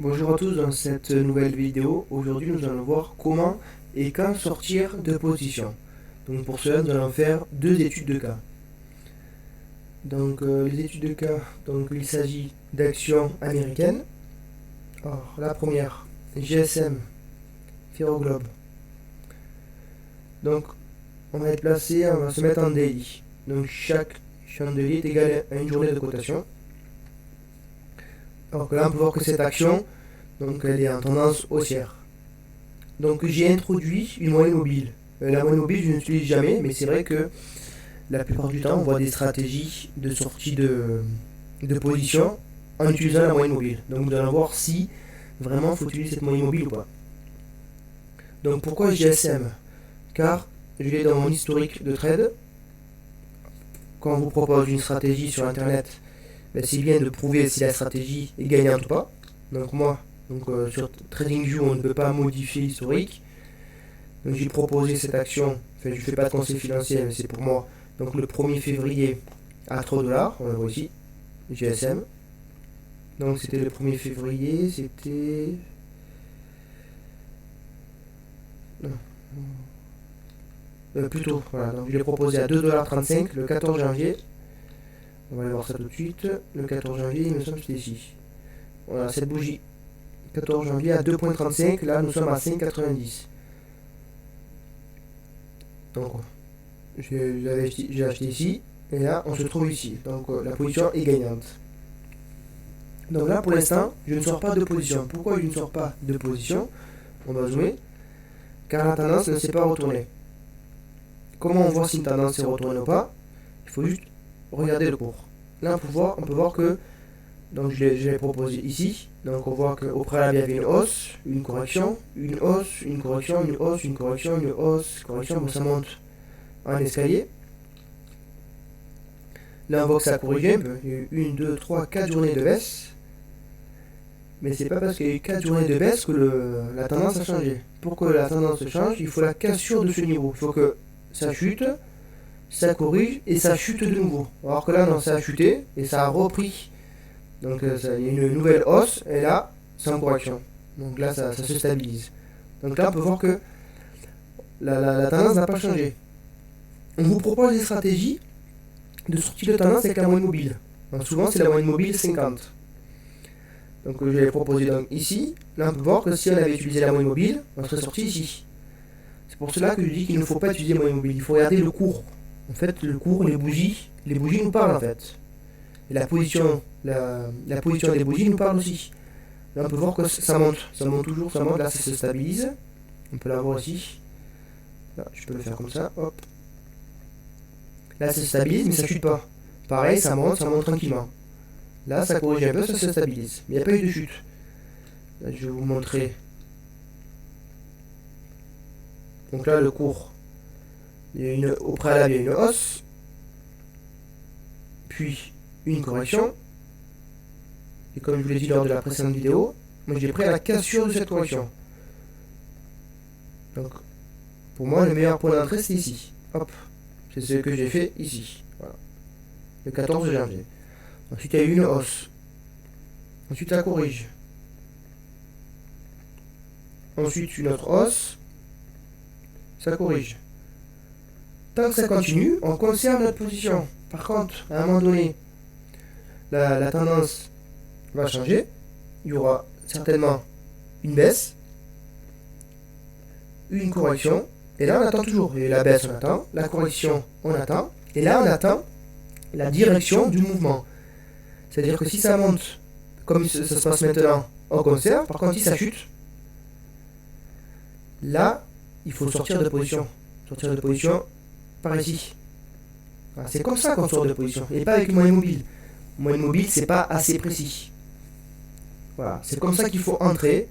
Bonjour à tous, dans cette nouvelle vidéo, aujourd'hui nous allons voir comment et quand sortir de position. Donc pour cela nous allons faire deux études de cas. Donc les études de cas, donc il s'agit d'actions américaines. Alors la première, GSM, Ferroglobe. Donc on va être placé, on va se mettre en daily. Donc chaque chandelier est égal à une journée de cotation. Alors que là on peut voir que cette action, donc elle est en tendance haussière. Donc j'ai introduit une moyenne mobile. La moyenne mobile, je n'utilise jamais, mais c'est vrai que la plupart du temps, on voit des stratégies de sortie de position en utilisant la moyenne mobile. Donc nous allons voir si vraiment il faut utiliser cette moyenne mobile ou pas. Donc pourquoi GSM? Car je l'ai dans mon historique de trade. Quand on vous propose une stratégie sur internet, ben c'est bien de prouver si la stratégie est gagnante ou pas. Donc moi, sur TradingView, on ne peut pas modifier l'historique. Donc j'ai proposé cette action, enfin je ne fais pas de conseil financier, mais c'est pour moi. Donc le 1er février à 3 dollars, on le voit ici, GSM. Donc c'était le 1er février, c'était... plutôt, voilà, donc je l'ai proposé à 2,35$ le 14 janvier. On va aller voir ça tout de suite. Le 14 janvier, il me semble que c'était ici. Voilà, cette bougie. 14 janvier à 2,35$, là nous sommes à 5,90$. Donc j'ai acheté ici, et là on se trouve ici. Donc la position est gagnante. Donc là pour l'instant, je ne sors pas de position. Pourquoi je ne sors pas de position? On va zoomer. Car la tendance ne s'est pas retournée. Comment on voit si une tendance s'est retournée ou pas? Il faut juste regarder le cours. Là on peut voir que, donc je l'ai proposé ici. Donc on voit qu'au préalable il y avait une hausse, une correction, une hausse, une correction, une hausse, une correction, une hausse, correction, bon, ça monte en escalier. Là on voit que ça a corrigé un peu. Il y a eu 1, 2, 3, 4 journées de baisse. Mais c'est pas parce qu'il y a eu 4 journées de baisse que la tendance a changé. Pour que la tendance change, il faut la cassure de ce niveau. Il faut que ça chute, ça corrige et ça chute de nouveau. Alors que là, non, ça a chuté et ça a repris. Donc il y a une nouvelle hausse et là, c'est en correction. Donc là, ça se stabilise. Donc là, on peut voir que la tendance n'a pas changé. On vous propose des stratégies de sortie de tendance avec la moyenne mobile. Donc souvent, c'est la moyenne mobile 50. Donc je l'ai proposé donc ici. Là on peut voir que si on avait utilisé la moyenne mobile, on serait sorti ici. C'est pour cela que je dis qu'il ne faut pas utiliser la moyenne mobile. Il faut regarder le cours. En fait, le cours, les bougies nous parlent en fait. Et la position des bougies nous parle aussi. Là on peut voir que ça monte toujours, ça monte. Là ça se stabilise. On peut la voir ici. Là, je peux le faire comme ça. Hop. Là ça se stabilise, mais ça chute pas. Pareil, ça monte tranquillement. Là, ça corrige un peu, ça se stabilise. Mais il n'y a pas eu de chute. Là, je vais vous montrer. Donc là, le cours. Au préalable, il y a une hausse. Puis, une correction. Et comme je vous l'ai dit lors de la précédente vidéo, moi j'ai pris à la cassure de cette correction. Donc, pour moi, le meilleur point d'entrée, c'est ici. Hop. C'est ce que j'ai fait ici. Voilà. Le 14 janvier. Ensuite, il y a eu une hausse. Ensuite, ça corrige. Ensuite, une autre hausse. Ça corrige. Tant que ça continue, on conserve notre position. Par contre, à un moment donné, la tendance va changer. Il y aura certainement une baisse, une correction. Et là, on attend toujours. Et la baisse, on attend. La correction, on attend. Et là, on attend la direction du mouvement. C'est-à-dire que si ça monte, comme ça se passe maintenant, on conserve. Par contre, si ça chute, là, il faut sortir de position. Sortir de position par ici. Voilà, c'est comme ça qu'on sort de position. Et pas avec une moyenne mobile. Une moyenne mobile, c'est pas assez précis. Voilà, c'est comme ça qu'il faut entrer.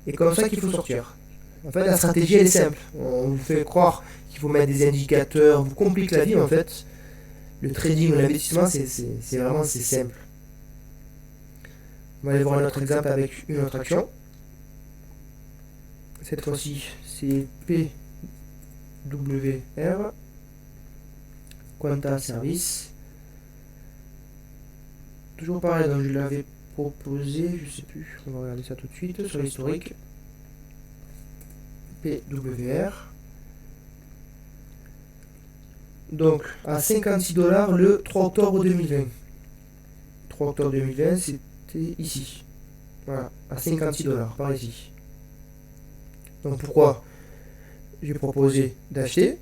Et comme ça qu'il faut sortir. En fait, la stratégie, elle est simple. On vous fait croire qu'il faut mettre des indicateurs. On vous complique la vie, en fait. Le trading, l'investissement, c'est vraiment simple. On va aller voir un autre exemple avec une autre action. Cette fois-ci, c'est PWR. Quanta Service. Toujours pareil, donc je l'avais proposé, je sais plus, on va regarder ça tout de suite sur l'historique. PWR. Donc à 56 $ le 3 octobre 2020. 3 octobre 2020, c'était ici. Voilà, à 56 $ par ici. Donc pourquoi j'ai proposé d'acheter?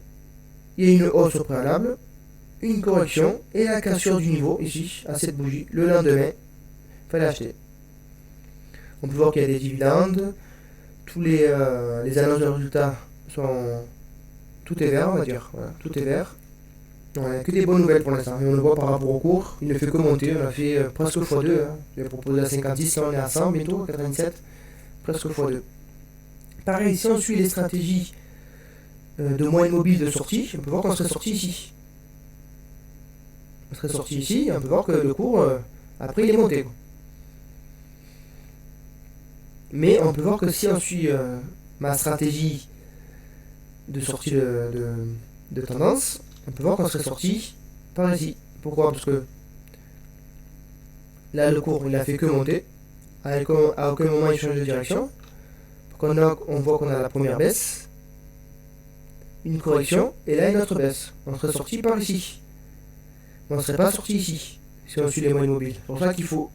Il y a une hausse au préalable, une correction et la cassure du niveau ici à cette bougie. Le lendemain, il fallait acheter. On peut voir qu'il y a des dividendes, tous les annonces de résultats sont... Tout est vert, on va dire. Voilà, tout est vert. On n'a que des bonnes nouvelles pour l'instant. Et on le voit par rapport au cours, il ne fait que monter. On a fait presque x2. Hein. J'avais proposé à 56, là on est à 100 bientôt, à 97. Presque x2. Pareil, si on suit les stratégies de moyenne mobile de sortie, on peut voir qu'on serait sorti ici. On serait sorti ici, et on peut voir que le cours, après, il est monté. Quoi. Mais on peut voir que si on suit ma stratégie de sortie de tendance, on peut voir qu'on serait sorti par ici. Pourquoi? Parce que là, le cours, il a fait que monter. À aucun moment, il change de direction. Donc, on voit qu'on a la première baisse, une correction, et là, une autre baisse. On serait sorti par ici. On ne serait pas sorti ici, si on suit les moyennes mobiles. C'est pour ça qu'il faut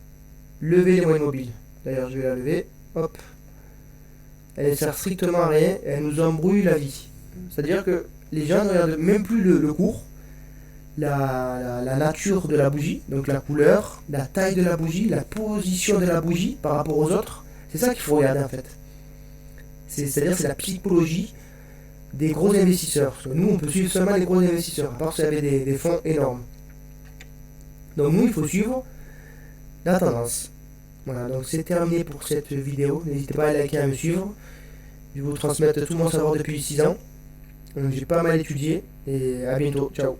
lever les moyennes mobiles. D'ailleurs, je vais la lever. Hop. Elle ne sert strictement à rien, et elle nous embrouille la vie. C'est-à-dire que les gens ne regardent même plus le cours, la nature de la bougie, donc la couleur, la taille de la bougie, la position de la bougie par rapport aux autres. C'est ça qu'il faut regarder en fait. C'est-à-dire c'est la psychologie des gros investisseurs. Parce que nous, on peut suivre seulement les gros investisseurs, à part s'il y avait des fonds énormes. Donc nous, il faut suivre la tendance. Voilà, donc c'est terminé pour cette vidéo. N'hésitez pas à liker et à me suivre. Je vais vous transmettre tout mon savoir depuis 6 ans. J'ai pas mal étudié et à bientôt. Ciao.